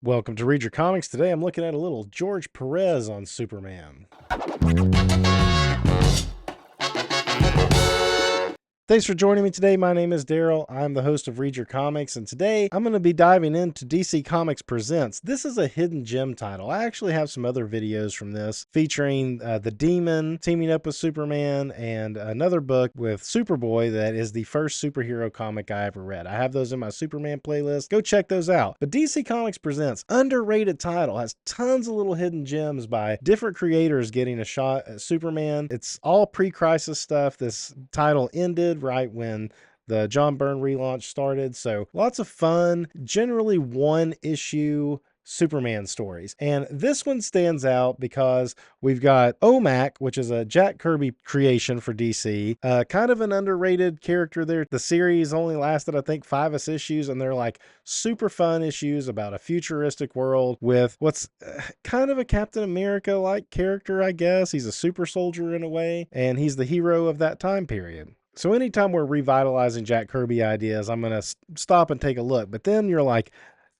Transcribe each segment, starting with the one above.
Welcome to Read Your Comics. Today I'm looking at a little George Perez on Superman. Thanks for joining me today. My name is Daryl. I'm the host of Read Your Comics, and today I'm going to be diving into DC Comics Presents. This is a hidden gem title. I actually have some other videos from this featuring the Demon teaming up with Superman and another book with Superboy that is the first superhero comic I ever read. I have those in my Superman playlist. Go check those out. But DC Comics Presents, underrated title, has tons of little hidden gems by different creators getting a shot at Superman. It's all pre-crisis stuff. This title ended right when the John Byrne relaunch started. So lots of fun, generally one issue Superman stories. And this one stands out because we've got OMAC, which is a Jack Kirby creation for DC, kind of an underrated character there. The series only lasted, I think, 5 issues, and they're like super fun issues about a futuristic world with what's kind of a Captain America-like character, I guess. He's a super soldier in a way, and he's the hero of that time period. So anytime we're revitalizing Jack Kirby ideas, I'm going to stop and take a look. But then you're like,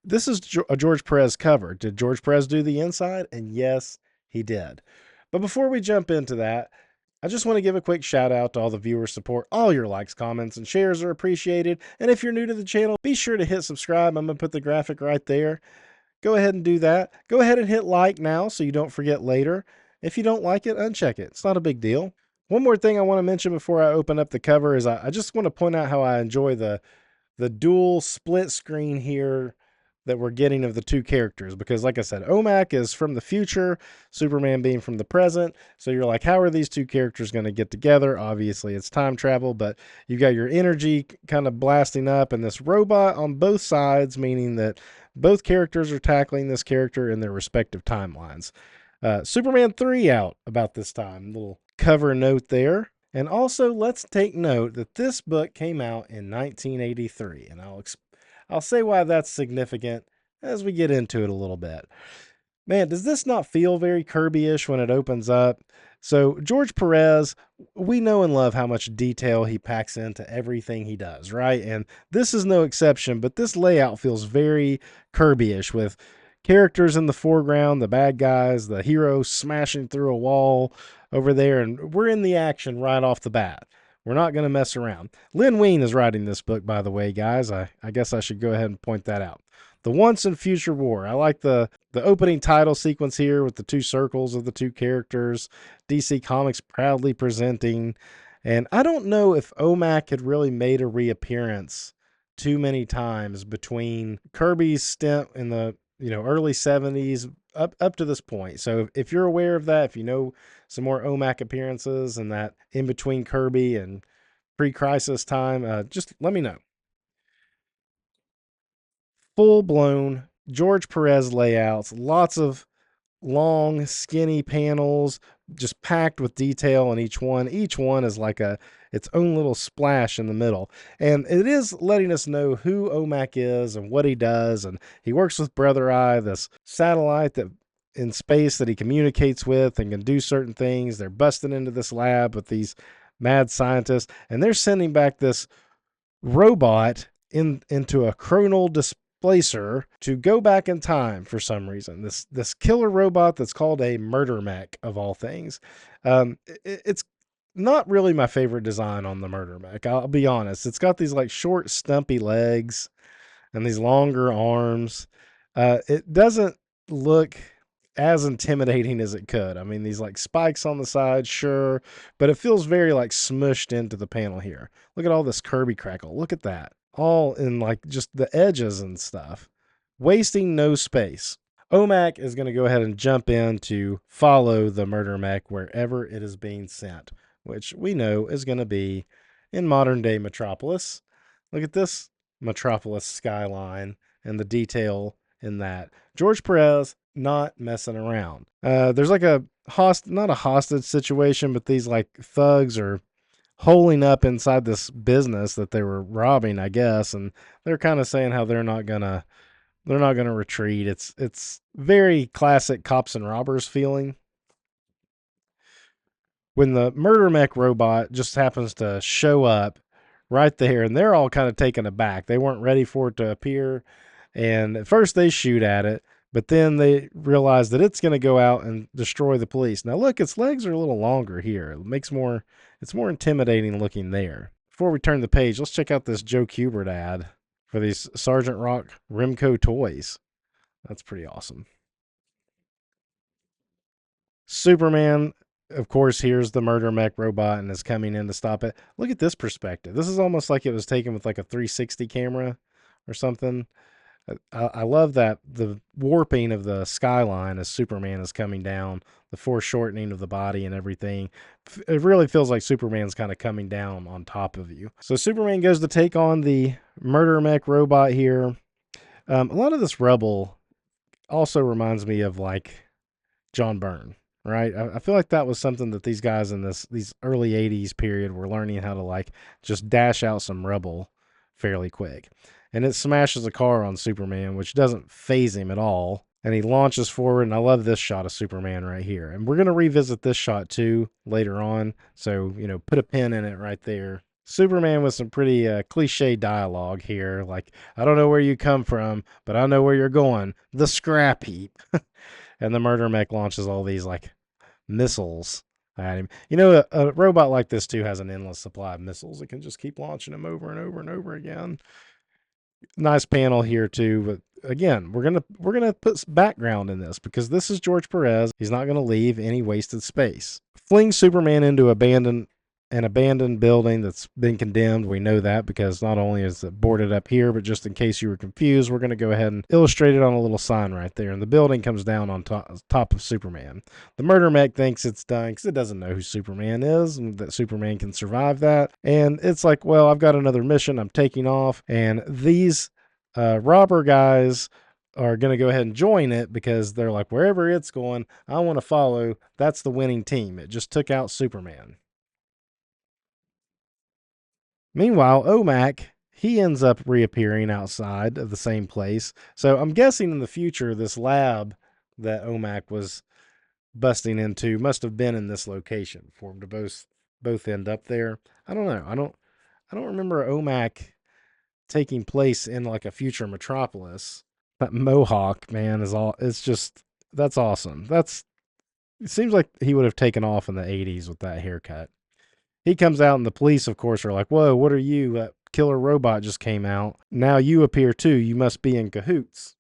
this is a George Perez cover. Did George Perez do the inside? And yes, he did. But before we jump into that, I just want to give a quick shout out to all the viewer support. All your likes, comments, and shares are appreciated. And if you're new to the channel, be sure to hit subscribe. I'm going to put the graphic right there. Go ahead and do that. Go ahead and hit like now so you don't forget later. If you don't like it, uncheck it. It's not a big deal. One more thing I want to mention before I open up the cover is I just want to point out how I enjoy the dual split screen here that we're getting of the two characters, because like I said, OMAC is from the future, Superman being from the present. So you're like, how are these two characters going to get together? Obviously it's time travel, but you got your energy kind of blasting up and this robot on both sides, meaning that both characters are tackling this character in their respective timelines. Superman 3 out about this time. Little cover note there. And also, let's take note that this book came out in 1983, and I'll say why that's significant as we get into it a little bit. Man, does this not feel very Kirby-ish when it opens up? So George Perez, we know and love how much detail he packs into everything he does, right? And this is no exception, but this layout feels very Kirby-ish with characters in the foreground, the bad guys, the hero smashing through a wall over there, and we're in the action right off the bat. We're not going to mess around. Lynn Wein is writing this book, by the way, guys. I guess I should go ahead and point that out. The Once and Future War. I like the opening title sequence here with the two circles of the two characters. DC Comics proudly presenting. And I don't know if OMAC had really made a reappearance too many times between Kirby's stint in the early 70s up to this point. So if you're aware of that, if you know some more OMAC appearances and that in between Kirby and pre-crisis time, just let me know. Full-blown George Perez layouts, lots of long, skinny panels, just packed with detail in each one. Each one is like its own little splash in the middle. And it is letting us know who OMAC is and what he does. And he works with Brother Eye, this satellite that in space that he communicates with and can do certain things. They're busting into this lab with these mad scientists, and they're sending back this robot into a chronal displacer to go back in time for some reason. This killer robot that's called a murder mech, of all things. It's not really my favorite design on the murder mech, I'll be honest. It's got these like short stumpy legs and these longer arms. It doesn't look as intimidating as it could. I mean, these like spikes on the side, sure, but it feels very like smushed into the panel here. Look at all this Kirby crackle. Look at that. All in like just the edges and stuff. Wasting no space. OMAC is going to go ahead and jump in to follow the murder mech wherever it is being sent, which we know is going to be in modern day Metropolis. Look at this Metropolis skyline and the detail in that. George Perez not messing around. There's like not a hostage situation, but these like thugs are holing up inside this business that they were robbing, I guess, and they're kind of saying how they're not gonna retreat. It's very classic cops and robbers feeling. When the murder mech robot just happens to show up right there, and they're all kind of taken aback. They weren't ready for it to appear, and at first they shoot at it, But then they realize that it's going to go out and destroy the police. Now look, its legs are a little longer here. It's more intimidating looking there. Before we turn the page, let's check out this Joe Kubert ad for these Sergeant Rock Remco toys. That's pretty awesome. Superman, of course, hears the murder mech robot and is coming in to stop it. Look at this perspective. This is almost like it was taken with like a 360 camera or something. I love that the warping of the skyline as Superman is coming down, the foreshortening of the body and everything. It really feels like Superman's kind of coming down on top of you. So Superman goes to take on the murder mech robot here. A lot of this rubble also reminds me of like John Byrne, right? I feel like that was something that these guys in these early 80s period were learning how to like just dash out some rubble fairly quick. And it smashes a car on Superman, which doesn't faze him at all. And he launches forward, and I love this shot of Superman right here. And we're going to revisit this shot too later on. So, put a pin in it right there. Superman with some pretty cliche dialogue here. Like, I don't know where you come from, but I know where you're going. The scrap heap. And the murder mech launches all these like missiles at him. A robot like this too has an endless supply of missiles. It can just keep launching them over and over and over again. Nice panel here too, but again, we're gonna put background in this because this is George Perez. He's not gonna leave any wasted space. Fling Superman into an abandoned building that's been condemned. We know that because not only is it boarded up here, but just in case you were confused, we're going to go ahead and illustrate it on a little sign right there. And the building comes down on top of Superman. The murder mech thinks it's done because it doesn't know who Superman is and that Superman can survive that. And it's like, well, I've got another mission. I'm taking off. And these robber guys are going to go ahead and join it because they're like, wherever it's going, I want to follow. That's the winning team. It just took out Superman. Meanwhile, OMAC, he ends up reappearing outside of the same place. So I'm guessing in the future, this lab that OMAC was busting into must have been in this location for them to both end up there. I don't know. I don't remember OMAC taking place in like a future metropolis. That mohawk, man, that's awesome. It seems like he would have taken off in the 80s with that haircut. He comes out and the police, of course, are like, whoa, what are you? That killer robot just came out. Now you appear too. You must be in cahoots.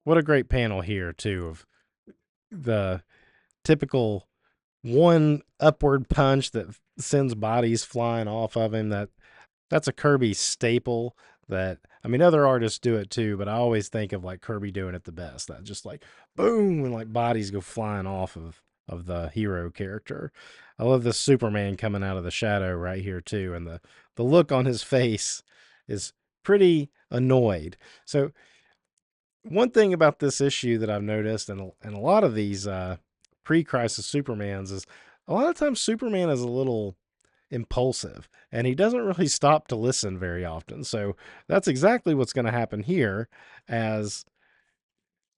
What a great panel here, too, of the typical one upward punch that sends bodies flying off of him. That's a Kirby staple other artists do it too, but I always think of like Kirby doing it the best. That just like boom, and like bodies go flying off of the hero character. I love this Superman coming out of the shadow right here too, and the look on his face is pretty annoyed. So one thing about this issue that I've noticed and a lot of these pre-crisis Supermans is a lot of times Superman is a little impulsive and he doesn't really stop to listen very often. So that's exactly what's going to happen here as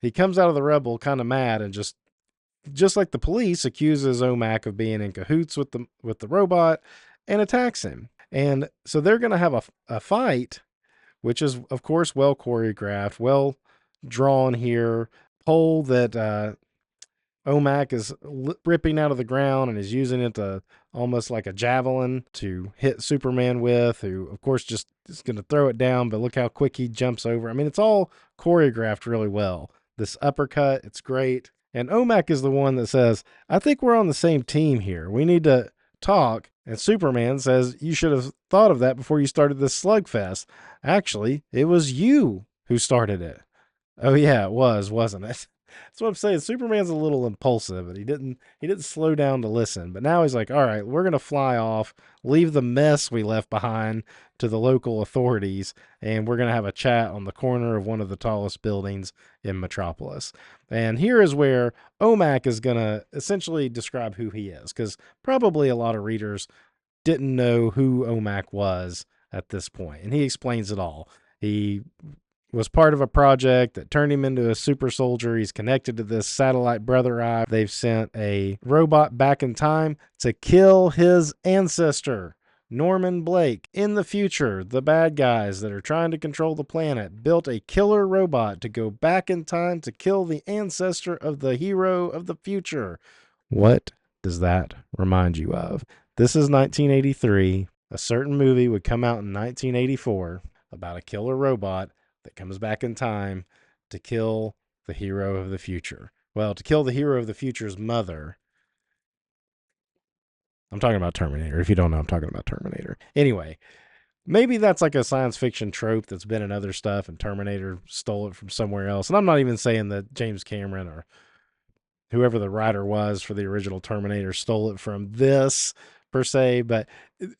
he comes out of the rubble kind of mad and just like the police, accuses OMAC of being in cahoots with the robot and attacks him. And so they're going to have a fight, which is, of course, well choreographed, well drawn here. Pole that OMAC is ripping out of the ground and is using it to almost like a javelin to hit Superman with, who, of course, just is going to throw it down. But look how quick he jumps over. I mean, it's all choreographed really well. This uppercut, it's great. And OMAC is the one that says, I think we're on the same team here. We need to talk. And Superman says, you should have thought of that before you started this slugfest. Actually, it was you who started it. Oh yeah, it was, wasn't it? That's what I'm saying. Superman's a little impulsive, and he didn't slow down to listen. But now he's like, all right, we're going to fly off, leave the mess we left behind to the local authorities, and we're going to have a chat on the corner of one of the tallest buildings in Metropolis. And here is where OMAC is going to essentially describe who he is, because probably a lot of readers didn't know who OMAC was at this point. And he explains it all. He was part of a project that turned him into a super soldier. He's connected to this satellite brother eye. They've sent a robot back in time to kill his ancestor. Norman Blake. In the future, the bad guys that are trying to control the planet built a killer robot to go back in time to kill the ancestor of the hero of the future. What does that remind you of? This is 1983. A certain movie would come out in 1984 about a killer robot that comes back in time to kill the hero of the future. Well, to kill the hero of the future's mother. I'm talking about Terminator. If you don't know, I'm talking about Terminator. Anyway, maybe that's like a science fiction trope that's been in other stuff and Terminator stole it from somewhere else. And I'm not even saying that James Cameron or whoever the writer was for the original Terminator stole it from this per se, but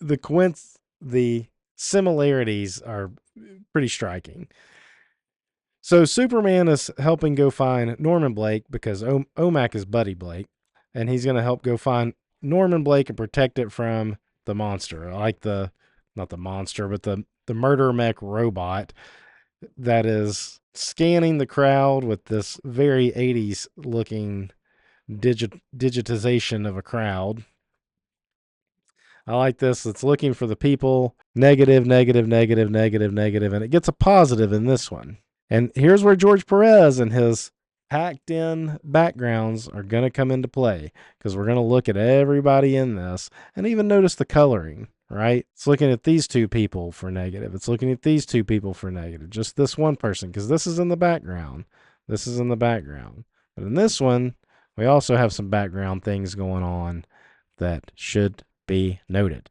the similarities are pretty striking. So Superman is helping go find Norman Blake because OMAC is Buddy Blake, and he's going to help go find Norman Blake and protect it from the monster. I like not the monster, but the murder mech robot that is scanning the crowd with this very 80s looking digitization of a crowd. I like this. It's looking for the people. Negative, negative, negative, negative, negative, and it gets a positive in this one. And here's where George Perez and his packed in backgrounds are going to come into play, because we're going to look at everybody in this and even notice the coloring, right? It's looking at these two people for negative. It's looking at these two people for negative. Just this one person, because this is in the background. This is in the background. But in this one, we also have some background things going on that should be noted.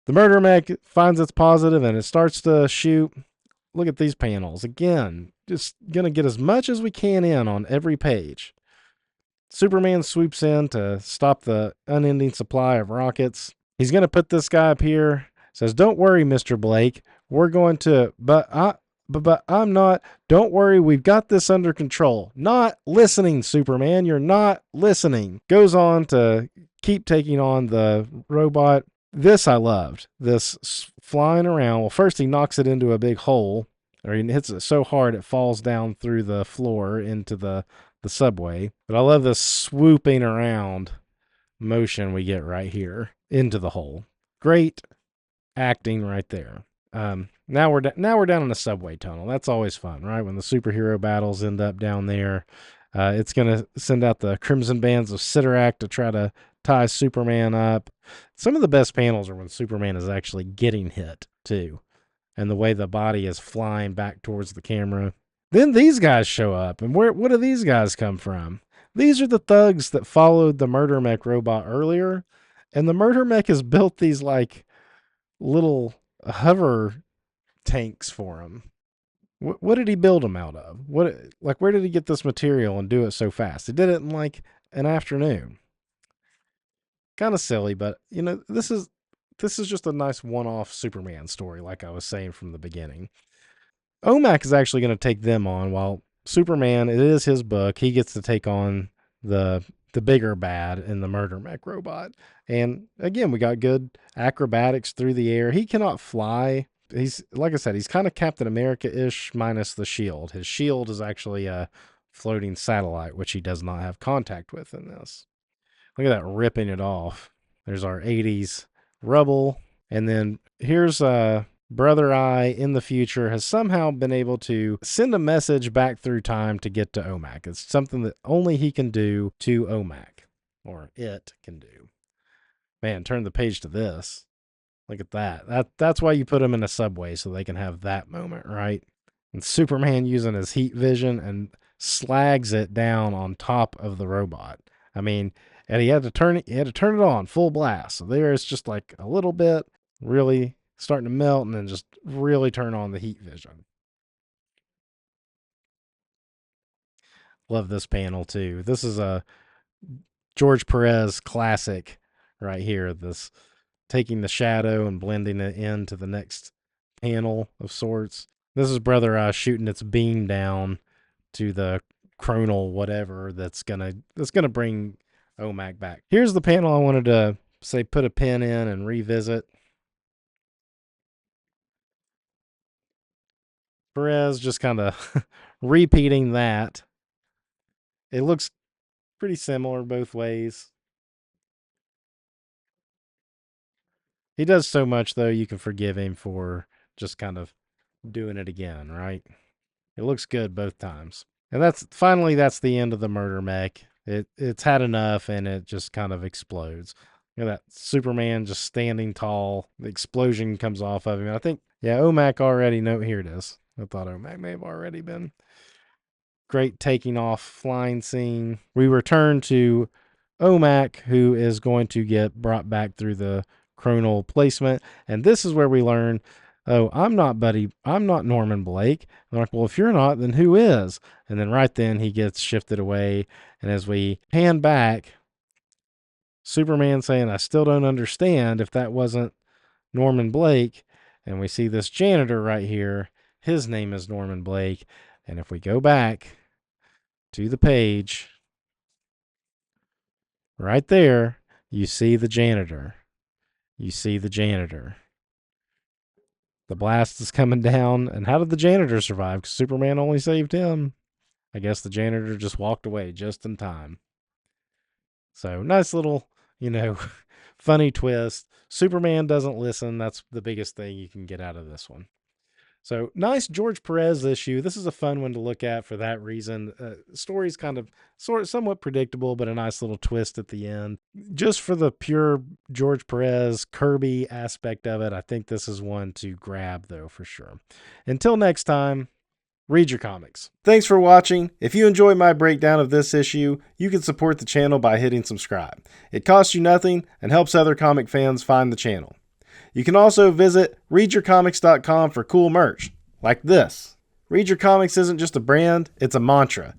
The murder mech finds its positive and it starts to shoot. Look at these panels. Again, just going to get as much as we can in on every page. Superman swoops in to stop the unending supply of rockets. He's going to put this guy up here. Says, "Don't worry, Mr. Blake. We're going to, but I'm not. Don't worry, we've got this under control." Not listening, Superman. You're not listening. Goes on to keep taking on the robot. This I loved. This flying around. Well, first he knocks it into a big hole, or he hits it so hard it falls down through the floor into the subway. But I love this swooping around motion we get right here into the hole. Great acting right there. Now we're down in a subway tunnel. That's always fun, right? When the superhero battles end up down there, it's gonna send out the Crimson Bands of Cyttorak to try to tie Superman up. Some of the best panels are when Superman is actually getting hit too, and the way the body is flying back towards the camera. Then these guys show up, and what do these guys come from? These are the thugs that followed the murder mech robot earlier, and the murder mech has built these like little hover tanks for him. What did he build them out of? Where did he get this material and do it so fast? He did it in like an afternoon. Kind of silly, but this is just a nice one-off Superman story, like I was saying from the beginning. OMAC is actually going to take them on, while Superman, it is his book. He gets to take on the bigger bad in the murder mech robot. And again, we got good acrobatics through the air. He cannot fly. He's, like I said, he's kind of Captain America-ish minus the shield. His shield is actually a floating satellite, which he does not have contact with in this. Look at that, ripping it off. There's our 80s rubble. And then here's Brother Eye in the future has somehow been able to send a message back through time to get to OMAC. It's something that only he can do to OMAC, or it can do. Man, turn the page to this. Look at that. That's why you put them in a subway, so they can have that moment, right? And Superman using his heat vision and slags it down on top of the robot. I mean, and he had to turn it on full blast. So there it's just like a little bit really starting to melt, and then just really turn on the heat vision. Love this panel too. This is a George Perez classic right here. This taking the shadow and blending it into the next panel of sorts. This is Brother Eye shooting its beam down to the chronal whatever that's gonna bring OMAC back. Here's the panel I wanted to say put a pin in and revisit. Perez just kind of repeating that. It looks pretty similar both ways. He does so much, though, you can forgive him for just kind of doing it again, right? It looks good both times. And that's the end of the murder mech. It's had enough, and it just kind of explodes. You know, that Superman just standing tall. The explosion comes off of him. I think, yeah, OMAC already know. Here it is. I thought OMAC may have already been. Great taking off flying scene. We return to OMAC, who is going to get brought back through the chronal placement. And this is where we learn, oh, I'm not Norman Blake. And they're like, well, if you're not, then who is? And then right then he gets shifted away. And as we pan back, Superman saying, I still don't understand if that wasn't Norman Blake. And we see this janitor right here. His name is Norman Blake. And if we go back to the page, right there, you see the janitor. You see the janitor. The blast is coming down. And how did the janitor survive? Because Superman only saved him. I guess the janitor just walked away just in time. So nice little, funny twist. Superman doesn't listen. That's the biggest thing you can get out of this one. So nice George Perez issue. This is a fun one to look at for that reason. Story's somewhat predictable, but a nice little twist at the end. Just for the pure George Perez Kirby aspect of it, I think this is one to grab, though, for sure. Until next time, read your comics. Thanks for watching. If you enjoyed my breakdown of this issue, you can support the channel by hitting subscribe. It costs you nothing and helps other comic fans find the channel. You can also visit readyourcomics.com for cool merch, like this. Read Your Comics isn't just a brand, it's a mantra.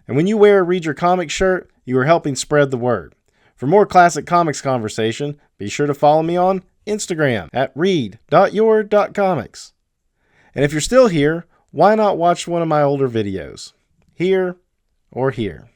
And when you wear a Read Your Comics shirt, you are helping spread the word. For more classic comics conversation, be sure to follow me on Instagram at read.your.comics. And if you're still here, why not watch one of my older videos? Here or here.